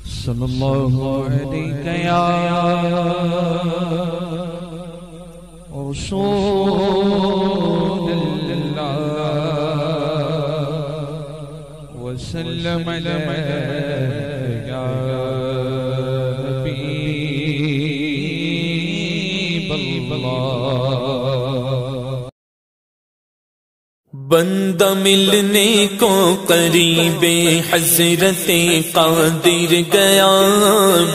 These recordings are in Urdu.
صلی اللہ علیہ یا رسول اللہ وسلم علیہ یا حبیب اللہ۔ بندہ ملنے کو قریب حضرت قادر گیا،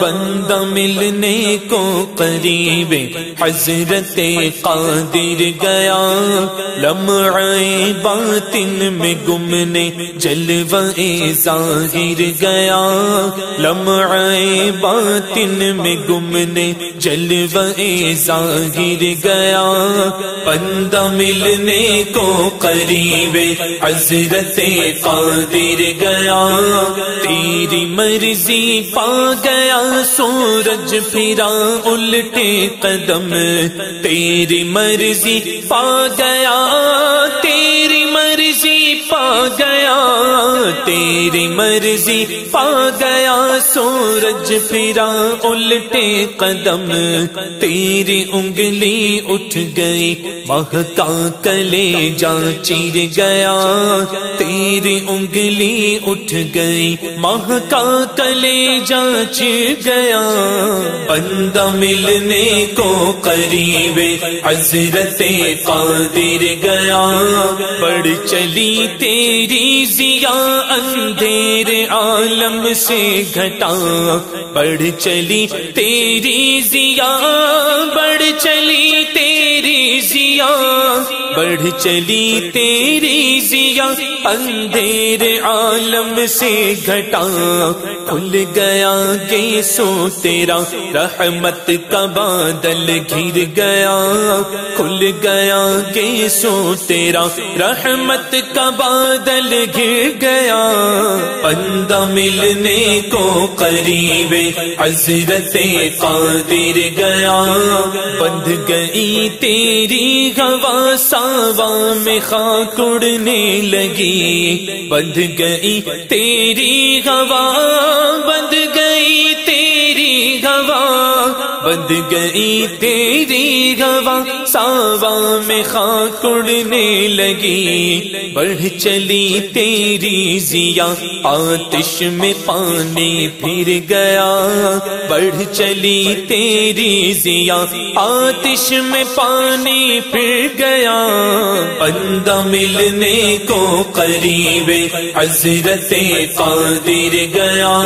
بندہ ملنے کو قریب حضرت قادر گیا، لمعے باطن میں گمنے جلوہ ظاہر گیا، لمعے باطن میں گمنے جلوہ ظاہر گیا، بندہ ملنے کو قریب حضرت قادر گیا، تیری مرضی پا گیا سورج پھرا الٹے قدم، تیری مرضی پا گیا، تیری مرضی پا گیا، تیری مرضی پا گیا سورج پھرا الٹے قدم، تیری انگلی اٹھ گئی مہکا کلیجہ چیر گیا، تیری انگلی اٹھ گئی مہکا کلیجہ چیر گیا، بندہ ملنے کو قریب حضرت قادر گیا، بڑھ چلی تیری ضیا اندھیرے عالم سے گھٹا، بڑھ چلی تیری ضیا، بڑھ چلی تیری ضیا، بڑھ چلی تیری ضیا اندھیرے عالم سے گھٹا، کھل گیا گیسو تیرا رحمت کا بادل گھر گیا، کھل گیا گیسو تیرا رحمت کا بادل گر گیا، بندہ ملنے کو قریب حضرت قادر گیا، بندھ گئی تیری ہوا ساوا میں خاک اڑنے لگی، بندھ گئی تیری ہوا، بندھ گئی تیری ہوا، بندھ گئی تیری ہوا ساوا میں خاک اڑنے لگی، بڑھ چلی تیری ضیا آتش میں پانی پھر گیا، بڑھ چلی تیری ضیا آتش میں پانی پھر گیا، بندہ ملنے کو قریب حضرت قادر گیا،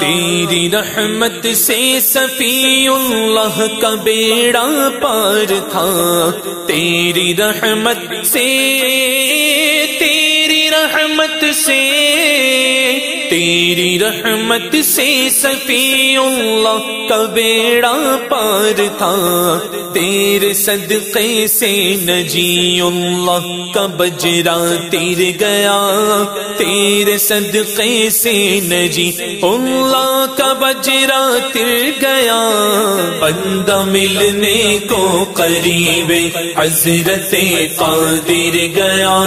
تیری رحمت سے صفی اللہ کا بیڑا پار تھا، تیری رحمت سے، تیری رحمت سے، تیری رحمت سے صفی اللہ کا بیڑا پار تھا، تیرے صدقے سے نجی اللہ کا بجرا تیر گیا، تیرے صدقے سے نجی اللہ کا بجرا تیر گیا، بندہ ملنے کو قریب حضرت قادر گیا،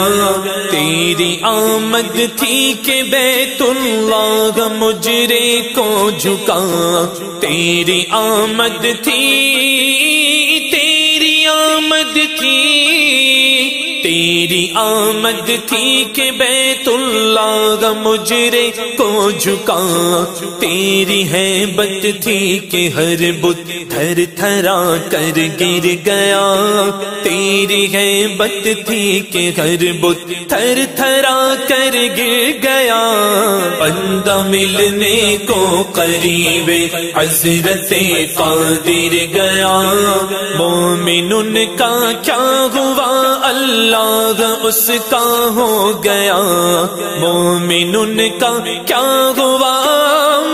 تیری آمد تھی کہ بیت اللہ مجرے کو جھکا، تیری آمد تھی، تیری آمد تھی، تیری آمد تھی کہ بیت اللہ مجرے کو جھکا، تیری ہیبت تھی کہ ہر بت تھر تھرا کر گر گیا، تیری ہیبت تھی کہ ہر بت تھر تھرا کر گر گیا، بندہ ملنے کو قریب حضرت قادر گیا، مومن ان کا کیا ہوا اللہ اس کا ہو گیا، مومن ان کا کیا ہوا،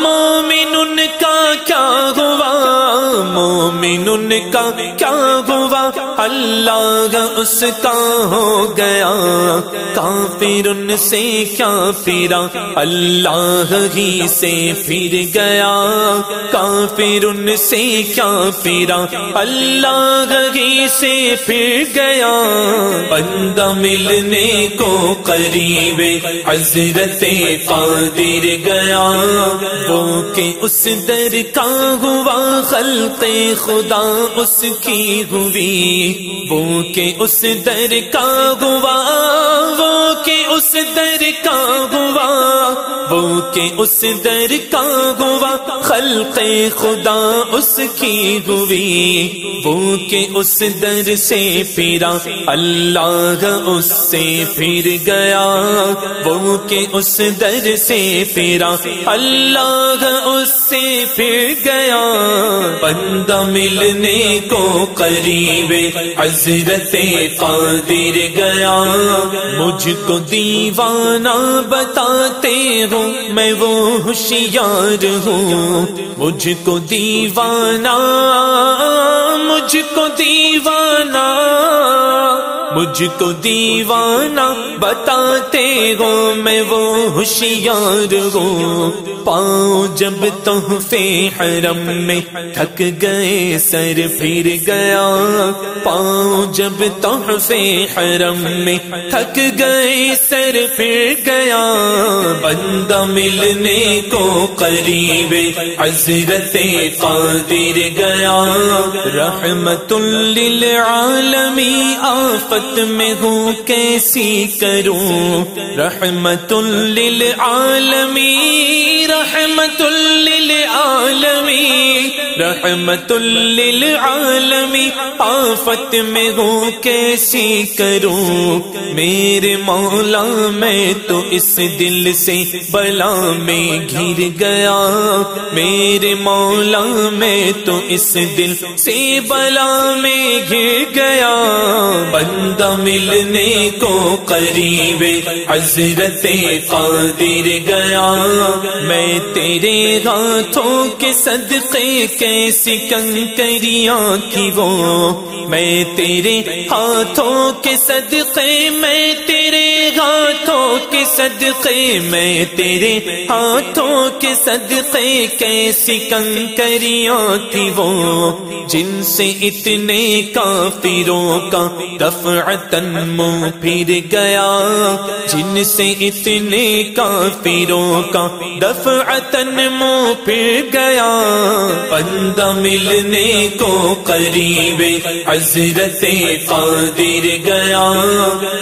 مومن ان کا کیا ہوا، مومن ان کا کیا ہوا اللہ اس کا ہو گیا، کافر ان سے کیا پھرا اللہ ہی سے پھر گیا، کافر ان سے کیا پھرا اللہ ہی سے پھر گیا، بندہ ملنے کو قریب حضرت قادر گیا، وہ کہ اس در کا ہوا خلق خدا اس کی ہوئی، وہ کہ اس در کا ہوا، وہ کہ اس در کا ہوا، وہ کہ اس در کا ہوا خلق خدا اس کی ہوئی، وہ کہ اس در سے پھرا اللہ اس سے پھر گیا، وہ کہ اس در سے پھرا اللہ اس سے پھر گیا، بندہ ملنے کو قریب حضرت قادر گیا، مجھ کو دیوانہ بتاتے ہو میں وہ ہوشیار ہوں، مجھ کو دیوانہ، مجھ کو دیوانہ، مجھ کو دیوانہ بتاتے ہو میں وہ ہوشیار ہوں، پاؤں جب تحفے حرم میں تھک گئے سر پھر گیا، پاؤں جب تحفے حرم میں تھک گئے سر پھر گیا، بندہ ملنے کو قریب حضرت قادر گیا، رحمت للعالمین آفت میں ہوں کیسی کروں، رحمت للعالمین، رحمت للعالمین، رحمت للعالمین آفت میں ہوں کیسی کروں، میرے مولا میں تو اس دل سے بلا میں گر گیا، میرے مولا میں تو اس دل سے بلا میں گر گیا، بندہ ملنے کو قریب حضرت قادر گیا، میں تیرے ہاتھوں کے صدقے کیسی کنکریاں کی وہ، میں تیرے ہاتھوں کے صدقے، میں تیرے ہاتھوں کے صدقے، میں تیرے ہاتھوں کے صدقے کیسی کنکریاں تھی وہ، جن سے اتنے کافروں کا دفعتاً منہ پھر گیا، جن سے اتنے کافروں کا دفعتاً منہ پھر گیا، بندہ ملنے کو قریب حضرت قادر گیا،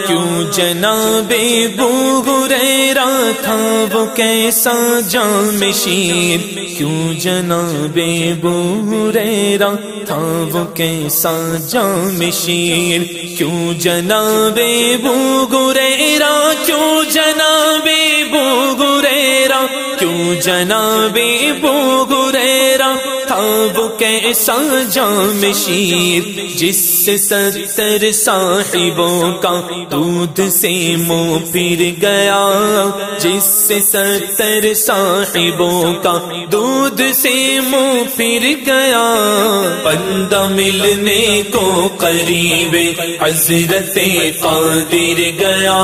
کیوں جناب ابو ہریرہ تھا وہ کیسا جام شیر، کیوں جناب ابو ہریرہ تھا وہ کیسا جام شیر، کیوں جناب ابو ہریرہ، کیوں جناب ابو ہریرہ، کیوں جناب ابو ہریرہ تھا وہ کیسا جام شیر، جس سے 70 صاحبوں کا دودھ سے منہ پھر گیا، جس سے 70 صاحبوں کا دودھ سے منہ پھر گیا، بندہ ملنے کو قریب حضرت قادر گیا،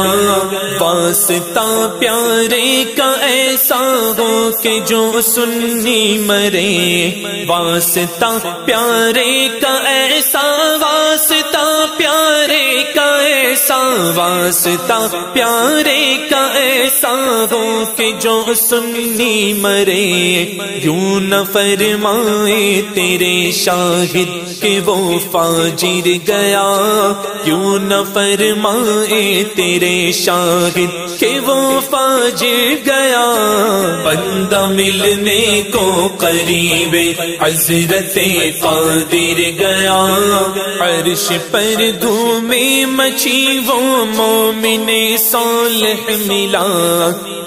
واسطہ پیارے کا ایسا ہو کہ جو سنی مرے، واسطہ پیارے کا ایسا، واسطہ پیارے کا ایسا، واسطہ پیارے کا ایسا ہو کہ جو سنی مرے، یوں نہ فرمائے تیرے شاہد کہ وہ فاجر گیا، یوں نہ فرمائے تیرے شاہد کہ وہ فاجر گیا، بندہ ملنے کو قریب حضرت قادر گیا، عرش پر دھومے مچی وہ مومن صالح ملا،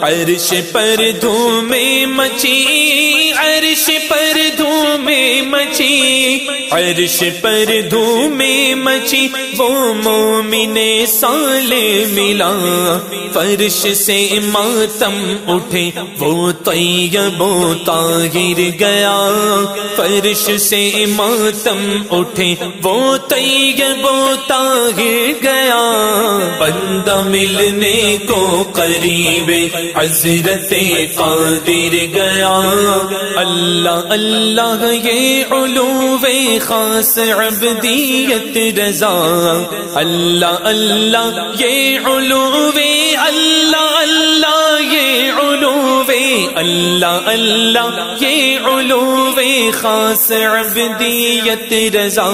عرش پر دھومے مچی، عرش پر دھومے مچی، عرش پر دھومے مچی وہ مومن صالح ملا، فرش سے ماتم اٹھے وہ طیب و طاہر گیا، فرش سے ماتم اٹھے وہ طیب و طاہر گیا، بندہ ملنے کو قریب حضرت قادر گیا، اللہ اللہ یہ علو خاص عبدیت رضا اللہ اللہ یہ علو اللہ اللہ یہ علو اللہ اللہ یہ علو خاص عبدیت رضا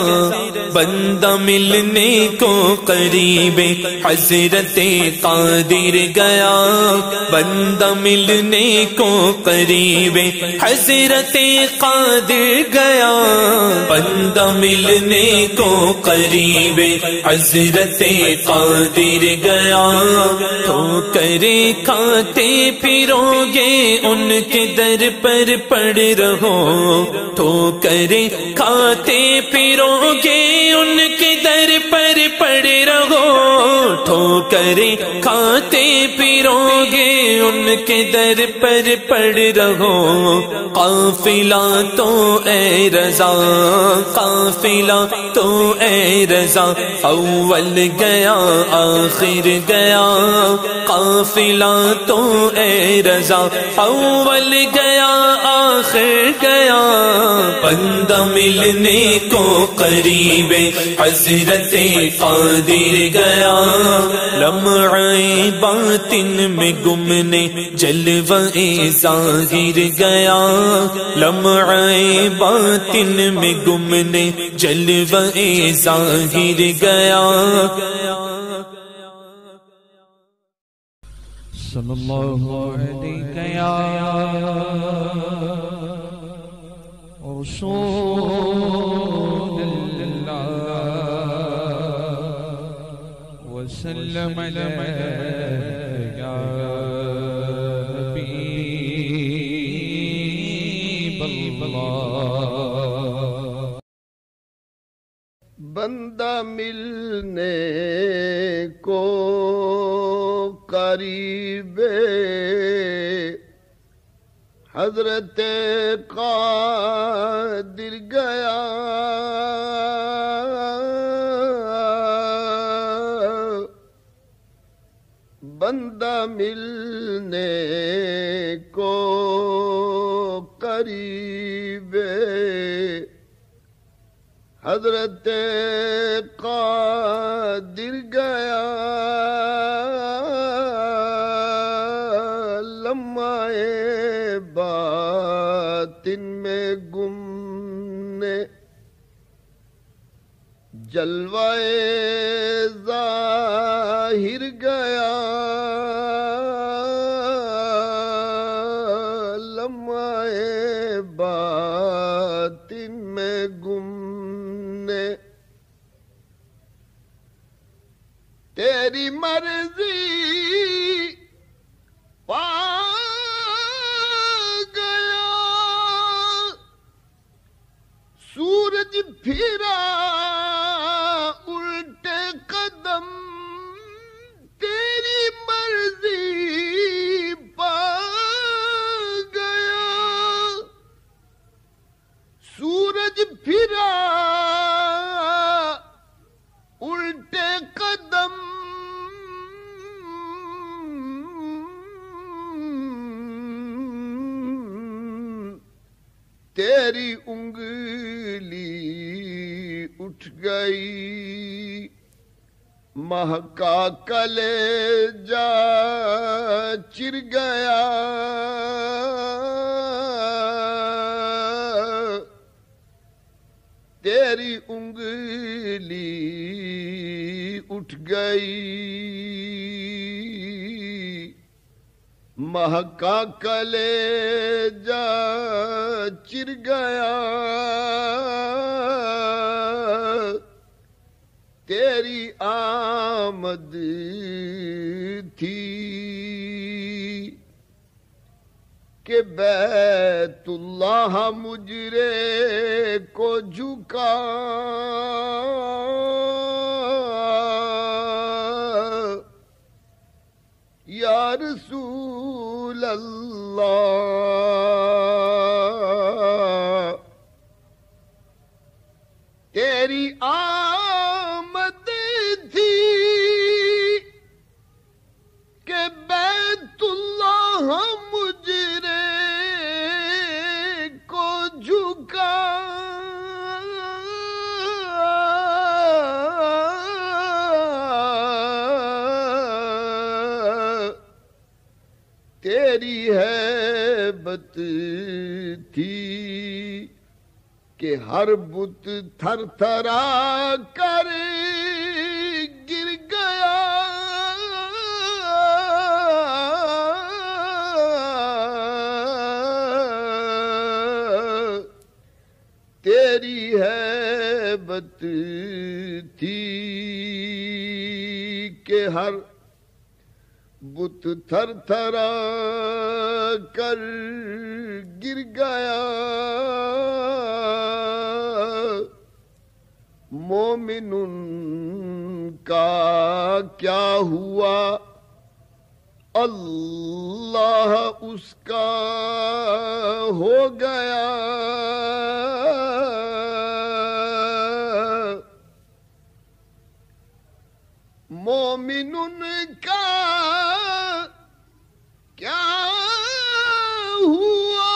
بندہ ملنے کو قریب حضرت قادر گیا بندہ ملنے کو قریب حضرت قادر گیا بندہ ملنے کو قریب حضرت قادر گیا تو کرے کھاتے پھرو گے ان کے در پر پڑ رہو تو کرے کھاتے پھرو گے ان کے در پر پڑ رہو ٹھوکریں کھاتے پھرو گے ان کے در پر پڑ رہو قافلہ تو اے رضا قافلہ تو اے رضا اول گیا آخر گیا قافلہ تو اے رضا اول گیا آخر گیا بندہ ملنے کو قریب حضرت قادر گیا لمعے باطن میں گمنے جلوہ ظاہر گیا لمعے باطن میں گمنے جلوہ ظاہر گیا صلی اللہ علیہ یا رسول اللہ وسلم علیہ یا حبیب اللہ بندہ ملنے کو قریب حضرت قادر گیا بندہ ملنے کو قریب حضرت قادر گیا لمحے باطن میں گمنے جلوائے ظاہر گیا لمحے باطن میں گمنے تیری مرضی پا گیا سورج پھرا الٹے قدم تیری مرضی پا گیا سورج پھرا الٹے قدم تیری انگلی اٹھ گئی مہکا کلیجہ چر گیا تیری انگلی اٹھ گئی مہکا کلیجہ چر گیا تیری آمد تھی کہ بیت اللہ مجرے کو جھکا یا رسول اللہ تیری آمد تھی کہ بیت اللہ مجرے تیری ہیبت تھی کہ ہر بت تھر تھرا کر گر گیا. تیری ہیبت تھی کہ ہر بت تھر تھرا کر گر گیا. مومن کا کیا ہوا اللہ اس کا ہو گیا. مومن کا کیا ہوا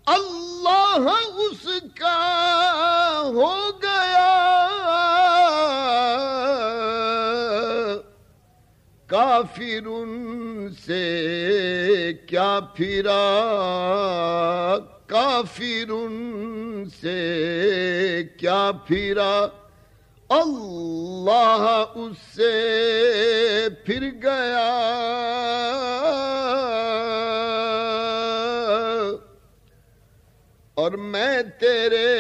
اللہ اس کا ہو گیا. کافر سے کیا پھرا کافر سے کیا پھرا اللہ اس سے پھر گیا. اور میں تیرے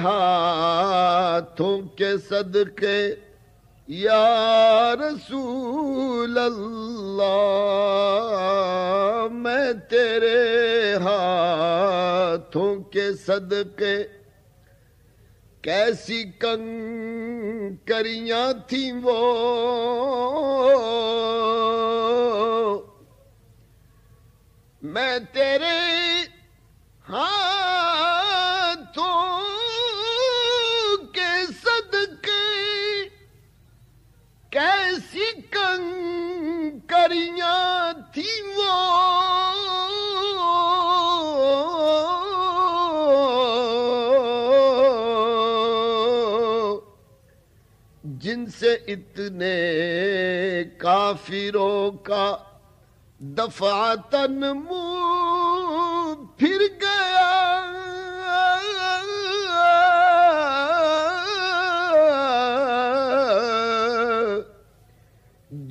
ہاتھوں کے صدقے یا رسول اللہ میں تیرے ہاتھوں کے صدقے کیسی کنکریاں تھیں وہ میں تیرے ہاتھوں کے صدقے کیسی کنکریاں تھیں وہ جن سے اتنے کافروں کا دفعتاً منہ پھر گیا.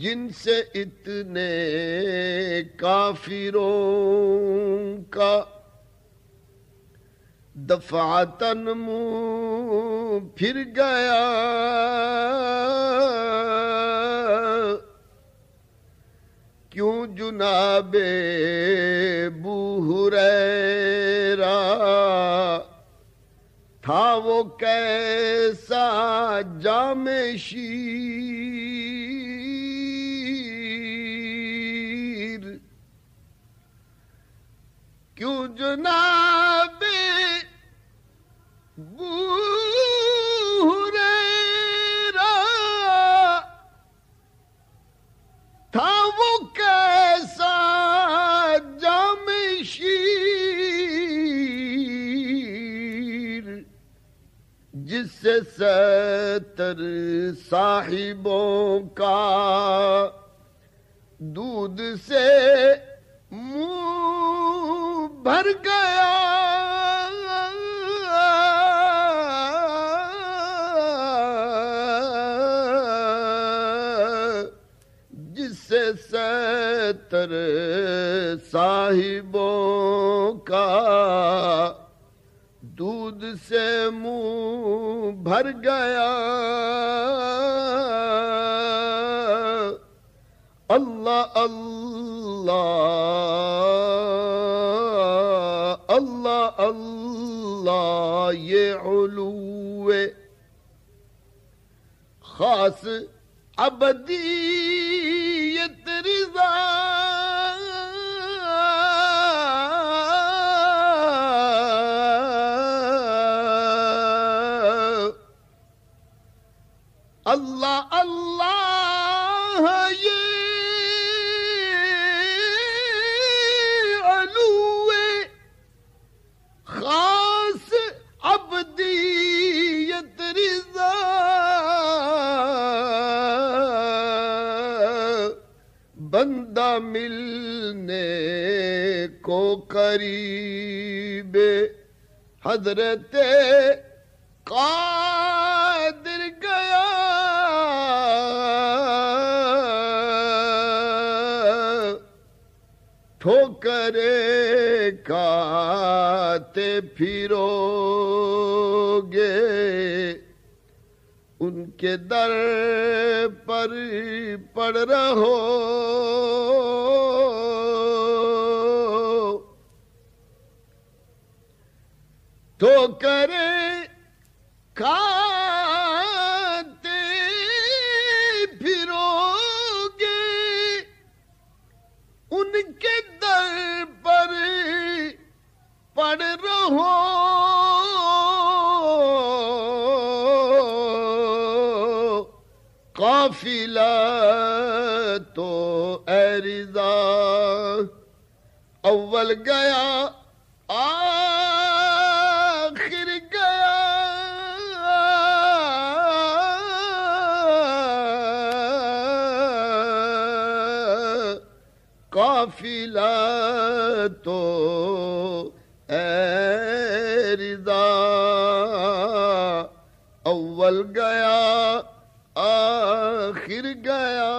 جن سے اتنے کافروں کا دفعتاً منہ پھر گیا. کیوں جناب ابو ہریرہ تھا وہ کیسا جام شیر کیوں جناب ابو ہریرہ تھا وہ کیسا جام شیر جس سے 70 صاحبوں کا دودھ سے منہ بھر گیا. جس سے 70 صاحبوں کا دودھ سے منہ بھر گیا. اللہ اللہ اللہ اللہ یہ علو خاص ابدیت رضا اللہ اللہ یہ علو خاص ابدیت رضا ملنے کو قریب حضرت قادر گیا ٹھوکریں کھاتے پھرو گے ان کے در پر پڑ رہو ٹھوکریں کھاتے پھرو گے ان کے در پر پڑ رہو قافلہ تو اے رضا اول گیا آخر گیا قافلہ تو اے رضا اول گیا آخر گیا